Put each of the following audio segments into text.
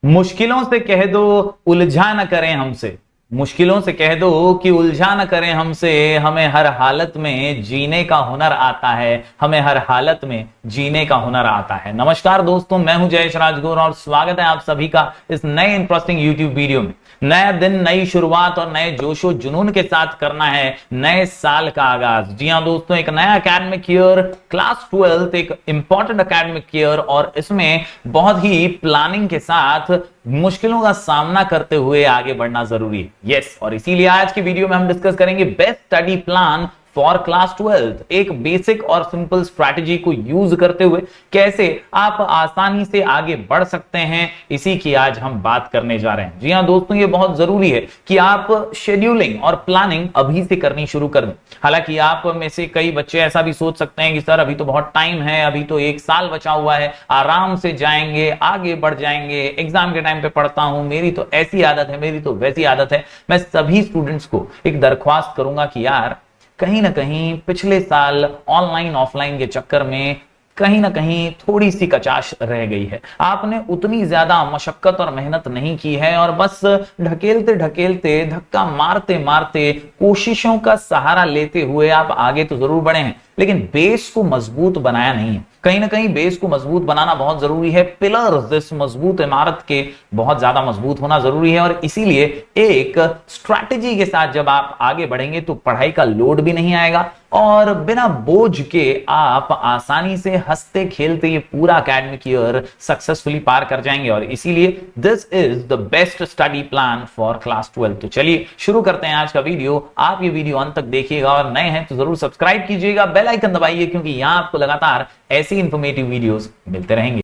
मुश्किलों से कह दो उलझा न करें हमसे। मुश्किलों से कह दो कि उलझा न करें हमसे। हमें हर हालत में जीने का हुनर आता है। हमें हर हालत में जीने का हुनर आता है। नमस्कार दोस्तों, मैं हूं जयेश राजगुरु और स्वागत है आप सभी का इस नए इंटरेस्टिंग यूट्यूब वीडियो में। नया दिन, नई शुरुआत और नए जोशो जुनून के साथ करना है नए साल का आगाज। जी हां दोस्तों, एक नया एकेडमिक ईयर, क्लास 12 एक इंपॉर्टेंट एकेडमिक ईयर और इसमें बहुत ही प्लानिंग के साथ मुश्किलों का सामना करते हुए आगे बढ़ना जरूरी है। यस, और इसीलिए आज की वीडियो में हम डिस्कस करेंगे best study plan for class 12। एक बेसिक और सिंपल स्ट्रैटेजी को यूज करते हुए कैसे आप आसानी से आगे बढ़ सकते हैं, इसी की आज हम बात करने जा रहे हैं। जी हां दोस्तों, ये बहुत जरूरी है कि आप शेड्यूलिंग और प्लानिंग अभी से करनी शुरू कर दें। हालांकि आप में से कई बच्चे ऐसा भी सोच सकते हैं कि सर अभी तो बहुत टाइम है, अभी तो एक साल बचा हुआ है, आराम से जाएंगे, आगे बढ़ जाएंगे, एग्जाम के टाइम पे पढ़ता हूं, मेरी तो ऐसी आदत है, मेरी तो वैसी आदत है। मैं सभी स्टूडेंट्स को एक दरख्वास्त करूंगा कि यार कहीं ना कहीं पिछले साल ऑनलाइन ऑफलाइन के चक्कर में कहीं ना कहीं थोड़ी सी कचाश रह गई है। आपने उतनी ज्यादा मशक्कत और मेहनत नहीं की है और बस ढकेलते ढकेलते, धक्का मारते मारते, कोशिशों का सहारा लेते हुए आप आगे तो जरूर बढ़े हैं, लेकिन बेस को मजबूत बनाया नहीं है। कहीं ना कहीं बेस को मजबूत बनाना बहुत जरूरी है। पिलर्स इस मजबूत इमारत के बहुत ज्यादा मजबूत होना जरूरी है और इसीलिए एक स्ट्रैटेजी के साथ जब आप आगे बढ़ेंगे तो पढ़ाई का लोड भी नहीं आएगा और बिना बोझ के आप आसानी से हंसते खेलते ये पूरा एकेडमिक ईयर सक्सेसफुली पार कर जाएंगे। और इसीलिए this is the best study plan for class 12। तो चलिए शुरू करते हैं आज का वीडियो। आप ये वीडियो अंत तक देखिएगा और नए हैं तो जरूर सब्सक्राइब कीजिएगा, बेल आइकन दबाइए, क्योंकि यहां आपको लगातार ऐसी इंफॉर्मेटिव वीडियोस मिलते रहेंगे।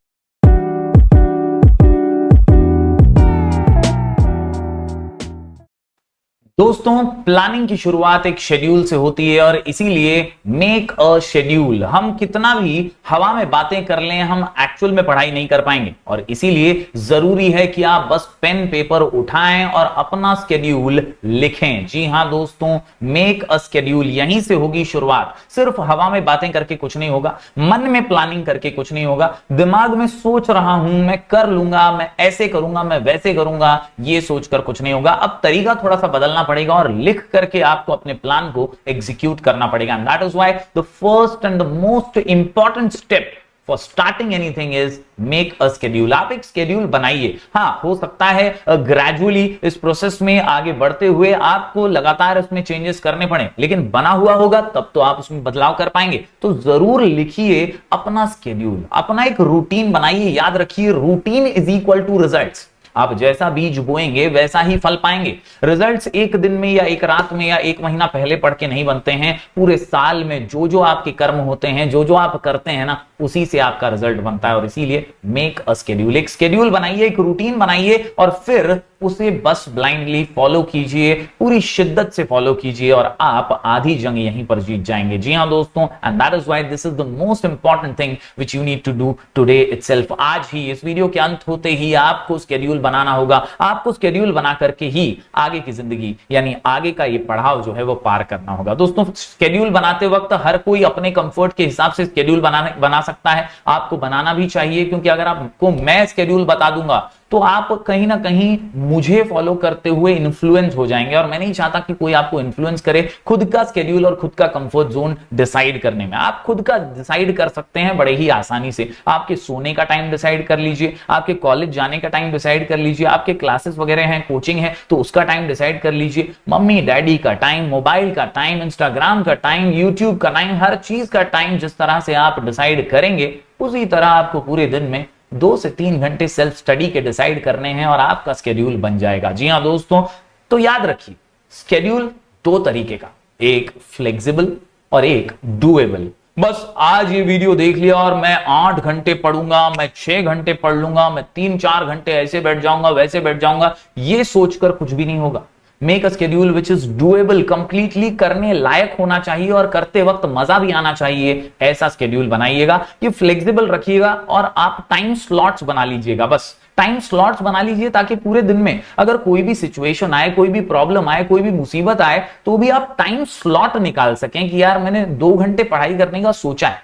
दोस्तों, प्लानिंग की शुरुआत एक शेड्यूल से होती है और इसीलिए मेक अ शेड्यूल। हम कितना भी हवा में बातें कर लें, हम एक्चुअल में पढ़ाई नहीं कर पाएंगे और इसीलिए जरूरी है कि आप बस पेन पेपर उठाएं और अपना शेड्यूल लिखें। जी हां दोस्तों, मेक अ शेड्यूल, यहीं से होगी शुरुआत। सिर्फ हवा में बातें करके कुछ नहीं होगा, मन में प्लानिंग करके कुछ नहीं होगा, दिमाग में सोच रहा हूं, मैं कर लूंगा, मैं ऐसे करूंगा, मैं वैसे करूंगा, ये सोचकर कुछ नहीं होगा। अब तरीका थोड़ा सा बदलना पड़ेगा और लिख करके आपको अपने प्लान को एग्जीक्यूट करना पड़ेगा। That is why the first and the most important step for starting anything is make a schedule. आप एक शेड्यूल बनाइए। हाँ, हो सकता है ग्रेजुअली इस प्रोसेस में आगे बढ़ते हुए आपको लगातार इसमें चेंजेस करने पड़े, लेकिन बना हुआ होगा तब तो आप उसमें बदलाव कर पाएंगे। तो जरूर लिखिए अपना शेड्यूल, अपना एक रूटीन बनाइए। याद रखिए, routine is equal to results. आप जैसा बीज बोएंगे वैसा ही फल पाएंगे। रिजल्ट्स एक दिन में या एक रात में या एक महीना पहले पढ़ के नहीं बनते हैं। पूरे साल में जो जो आपके कर्म होते हैं, जो जो आप करते हैं ना, उसी से आपका रिजल्ट बनता है। और इसीलिए मेक अ शेड्यूल, एक शेड्यूल बनाइए, एक रूटीन बनाइए और फिर उसे बस ब्लाइंडली फॉलो कीजिए, पूरी शिद्दत से फॉलो कीजिए और आप आधी जंग यहीं पर जीत जाएंगे। जी हां दोस्तों, and that is why this is the most important thing which you need to do today itself. आज ही, इस वीडियो के अंत होते ही आपको शेड्यूल बनाना होगा। आपको शेड्यूल बना करके ही आगे की जिंदगी यानी आगे का ये पढ़ाव जो है वो पार करना होगा। दोस्तों, शेड्यूल बनाते वक्त हर कोई अपने कंफर्ट के हिसाब से शेड्यूल बना सकता है। आपको बनाना भी चाहिए, क्योंकि अगर आपको मैं शेड्यूल बता दूंगा तो आप कहीं ना कहीं मुझे फॉलो करते हुए इन्फ्लुएंस हो जाएंगे और मैं नहीं चाहता कि कोई आपको इन्फ्लुएंस करे। खुद का शेड्यूल और खुद का कंफर्ट जोन डिसाइड करने में आप खुद का डिसाइड कर सकते हैं बड़े ही आसानी से। आपके सोने का टाइम डिसाइड कर लीजिए, आपके कॉलेज जाने का टाइम डिसाइड कर लीजिए, आपके क्लासेस वगैरह हैं, कोचिंग है तो उसका टाइम डिसाइड कर लीजिए, मम्मी डैडी का टाइम, मोबाइल का टाइम, इंस्टाग्राम का टाइम, यूट्यूब का टाइम, हर चीज का टाइम जिस तरह से आप डिसाइड करेंगे उसी तरह आपको पूरे दिन में 2 से 3 घंटे सेल्फ स्टडी के डिसाइड करने हैं और आपका शेड्यूल बन जाएगा। जी हां दोस्तों, तो याद रखिए, शेड्यूल 2 तरीके का, एक फ्लेक्सिबल और एक डूएबल। बस आज ये वीडियो देख लिया और मैं 8 घंटे पढ़ूंगा, मैं 6 घंटे पढ़ लूंगा, मैं 3-4 घंटे ऐसे बैठ जाऊंगा, वैसे बैठ जाऊंगा, ये सोचकर कुछ भी नहीं होगा। Make a schedule which is doable, completely करने लायक होना चाहिए और करते वक्त मजा भी आना चाहिए, ऐसा शेड्यूल बनाइएगा। ये फ्लेक्सिबल रखिएगा और आप टाइम स्लॉट्स बना लीजिएगा। बस टाइम स्लॉट्स बना लीजिए ताकि पूरे दिन में अगर कोई भी सिचुएशन आए, कोई भी प्रॉब्लम आए, कोई भी मुसीबत आए तो भी आप टाइम स्लॉट निकाल सकें कि यार मैंने 2 घंटे पढ़ाई करने का सोचा है,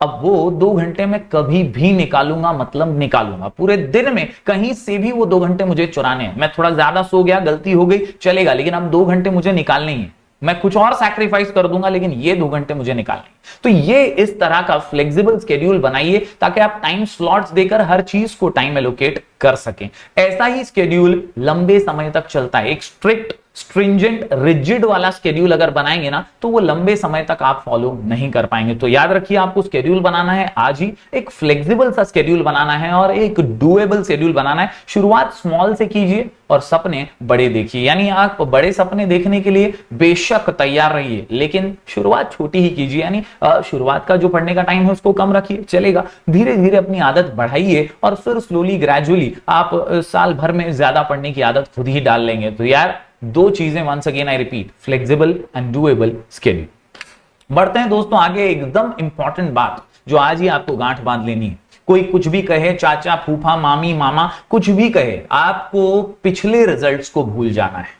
अब वो 2 घंटे में कभी भी निकालूंगा, मतलब निकालूंगा। पूरे दिन में कहीं से भी वो 2 घंटे मुझे चुराने हैं। मैं थोड़ा ज्यादा सो गया, गलती हो गई, चलेगा, लेकिन अब 2 घंटे मुझे निकालने ही है। मैं कुछ और सैक्रिफाइस कर दूंगा, लेकिन ये 2 घंटे मुझे निकालने। तो ये इस तरह का फ्लेक्सिबल स्केड्यूल बनाइए ताकि आप टाइम स्लॉट्स देकर हर चीज को टाइम एलोकेट कर सकें। ऐसा ही स्केड्यूल लंबे समय तक चलता है। एक स्ट्रिक्ट, स्ट्रिंजेंट, रिजिड वाला स्केड्यूल अगर बनाएंगे ना, तो वो लंबे समय तक आप फॉलो नहीं कर पाएंगे। तो याद रखिए, आपको स्केड्यूल बनाना है आज ही, एक फ्लेक्सिबल सा स्केड्यूल बनाना है और एक डुएबल शेड्यूल बनाना है। शुरुआत स्मॉल से कीजिए और सपने बड़े देखिए। यानी आप बड़े सपने देखने के लिए बेशक तैयार रहिए, लेकिन शुरुआत छोटी ही कीजिए। यानी शुरुआत का जो पढ़ने का टाइम है उसको कम रखिए, चलेगा। धीरे धीरे अपनी आदत बढ़ाइए और फिर स्लोली, ग्रेजुअली आप साल भर में ज्यादा पढ़ने की आदत खुद ही डाल लेंगे। तो यार, दो चीजें, once again I repeat, flexible and doable schedule. बढ़ते हैं दोस्तों आगे। एकदम इंपॉर्टेंट बात जो आज ही आपको गांठ बांध लेनी है। कोई कुछ भी कहे, चाचा, फूफा, मामी, मामा, कुछ भी कहे, आपको पिछले रिजल्ट्स को भूल जाना है।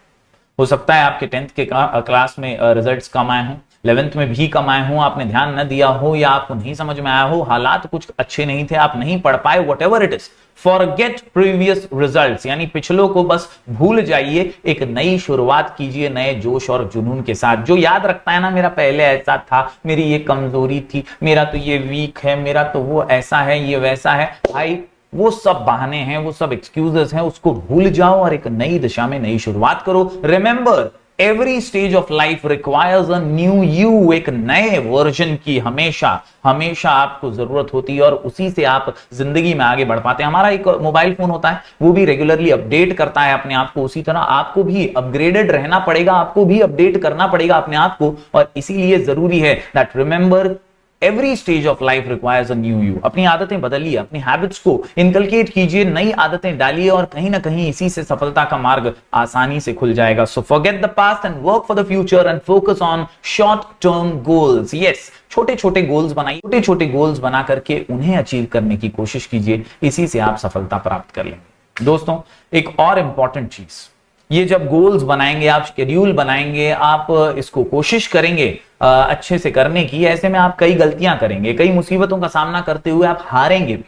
हो सकता है आपके 10th के क्लास में रिजल्ट्स कम आए हों, 11th में भी कम आए हों, आपने ध्यान न दिया हो या आपको नहीं समझ में आया हो, हालात कुछ अच्छे नहीं थे, आप नहीं पढ़ पाए, what ever it is. Forget previous results, यानी पिछलों को बस भूल जाइए। एक नई शुरुआत कीजिए नए जोश और जुनून के साथ। जो याद रखता है ना, मेरा पहले ऐसा था, मेरी ये कमजोरी थी, मेरा तो ये वीक है, मेरा तो वो ऐसा है, ये वैसा है, भाई वो सब बहाने हैं, वो सब एक्सक्यूजेस हैं, उसको भूल जाओ और एक नई दिशा में नई शुरुआत करो। Remember, every stage of life requires a new you. एक नए वर्जन की हमेशा हमेशा आपको जरूरत होती है और उसी से आप जिंदगी में आगे बढ़ पाते हैं। हमारा एक मोबाइल फोन होता है, वो भी रेगुलरली अपडेट करता है अपने आप को, उसी तरह आपको भी अपग्रेडेड रहना पड़ेगा, आपको भी अपडेट करना पड़ेगा अपने आप को। और इसीलिए जरूरी है that remember, every stage of life requires a new you. अपनी आदतें बदलिए, अपनी हैबिट्स को इनकलकेट कीजिए, नई आदतें डालिए और कहीं ना कहीं इसी से सफलता का मार्ग आसानी से खुल जाएगा। So forget the past and work for the future and focus on short term goals. Yes, छोटे छोटे गोल्स बनाइए, छोटे छोटे गोल्स बना करके उन्हें अचीव करने की कोशिश कीजिए, इसी से आप सफलता प्राप्त कर लेंगे। दोस्तों, एक और इंपॉर्टेंट चीज, ये जब गोल्स बनाएंगे, आप शेड्यूल बनाएंगे, आप इसको कोशिश करेंगे अच्छे से करने की, ऐसे में आप कई गलतियां करेंगे, कई मुसीबतों का सामना करते हुए आप हारेंगे भी।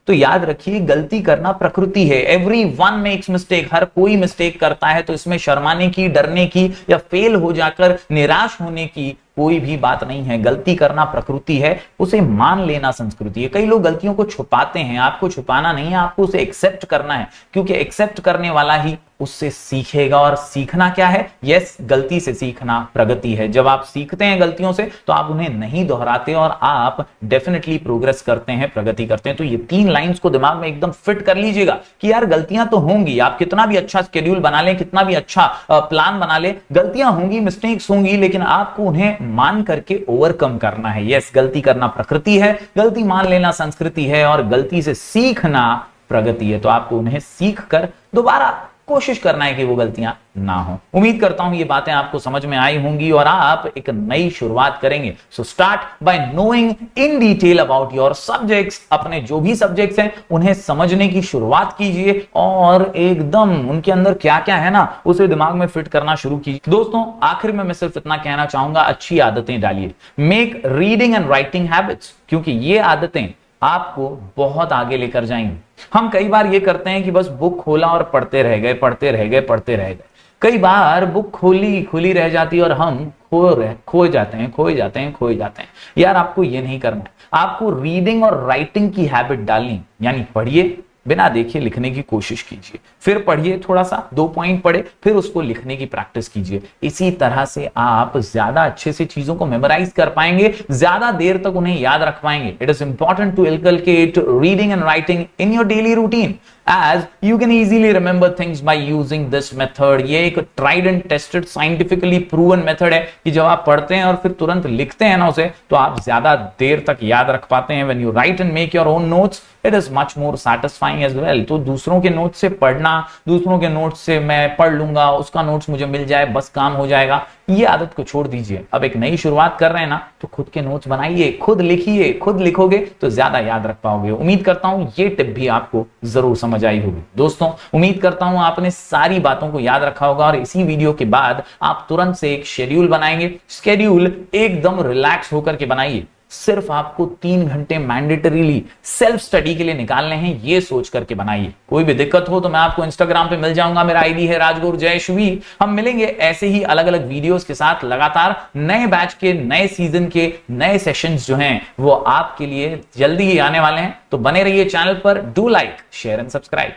तो याद रखिए, गलती करना प्रकृति है। एवरीवन मेक्स मिस्टेक, हर कोई मिस्टेक करता है। तो इसमें शर्माने की, डरने की या फेल हो जाकर निराश होने की कोई भी बात नहीं है। गलती करना प्रकृति है, उसे मान लेना संस्कृति है। कई लोग गलतियों को छुपाते हैं, आपको छुपाना नहीं है, आपको उसे एक्सेप्ट करना है, क्योंकि एक्सेप्ट करने वाला ही उससे सीखेगा। और सीखना क्या है? यस, गलती से सीखना प्रगति है। जब आप सीखते हैं गलतियों से तो आप उन्हें नहीं दोहराते और आप डेफिनेटली प्रोग्रेस करते हैं, प्रगति करते हैं। तो ये 3 लाइंस को दिमाग में एकदम फिट कर लीजिएगा कि यार गलतियां तो होंगी, आप कितना भी अच्छा शेड्यूल बना लें, कितना भी अच्छा प्लान बना ले, गलतियां होंगी, मिस्टेक्स होंगी, लेकिन आपको उन्हें मान करके ओवरकम करना है। यस, गलती करना प्रकृति है, गलती मान लेना संस्कृति है और गलती से सीखना प्रगति है। तो आपको उन्हें सीख कर दोबारा कोशिश करना है कि वो गलतियां ना हो। उम्मीद करता हूं ये बातें आपको समझ में आई होंगी और आप एक नई शुरुआत करेंगे। So start by knowing in detail about your subjects. अपने जो भी सब्जेक्ट्स हैं उन्हें समझने की शुरुआत कीजिए और एकदम उनके अंदर क्या क्या है ना, उसे दिमाग में फिट करना शुरू कीजिए। दोस्तों, आखिर में मैं सिर्फ इतना कहना चाहूंगा, अच्छी आदतें डालिए। Make reading and writing habits, क्योंकि ये आदतें आपको बहुत आगे लेकर जाएंगे। हम कई बार ये करते हैं कि बस बुक खोला और पढ़ते रह गए, पढ़ते रह गए, पढ़ते रह गए। कई बार बुक खुली रह जाती है और हम खोए जाते हैं। यार, आपको ये नहीं करना है। आपको रीडिंग और राइटिंग की हैबिट डालनी, यानी पढ़िए, बिना देखे लिखने की कोशिश कीजिए, फिर पढ़िए, थोड़ा सा 2 पॉइंट पढ़े, फिर उसको लिखने की प्रैक्टिस कीजिए। इसी तरह से आप ज्यादा अच्छे से चीजों को मेमोराइज कर पाएंगे, ज्यादा देर तक उन्हें याद रख पाएंगे। It is important to inculcate reading and writing in your daily routine as you can easily remember things by using this method। ये एक tried and tested scientifically proven method है कि जब आप पढ़ते हैं और फिर तुरंत लिखते हैं ना उसे, तो आप ज्यादा देर तक याद रख पाते हैं। when you write and make your own notes it is much more satisfying as well। तो दूसरों के नोट्स से पढ़ना, दूसरों के नोट्स से मैं पढ़ लूंगा, उसका नोट्स मुझे मिल जाए, बस काम हो जाएगा, ये आदत को छोड़ दीजिए। अब एक नई शुरुआत कर रहे हैं ना, तो खुद के नोट्स बनाइए, खुद लिखिए। खुद लिखोगे तो ज्यादा याद रख पाओगे। उम्मीद करता हूं ये टिप भी आपको जरूर समझ आई होगी। दोस्तों, उम्मीद करता हूं आपने सारी बातों को याद रखा होगा और इसी वीडियो के बाद आप तुरंत से एक शेड्यूल बनाएंगे। शेड्यूल एकदम रिलैक्स होकर के बनाइए, सिर्फ आपको 3 घंटे मैंडेटरीली सेल्फ स्टडी के लिए निकालने हैं, ये सोच करके बनाइए। कोई भी दिक्कत हो तो मैं आपको इंस्टाग्राम पे मिल जाऊंगा, मेरा आईडी है राजगुरु जयश्वी। हम मिलेंगे ऐसे ही अलग अलग वीडियोस के साथ लगातार। नए बैच के नए सीजन के नए सेशंस जो हैं वो आपके लिए जल्दी ही आने वाले हैं, तो बने रहिए चैनल पर। Do like, share and subscribe.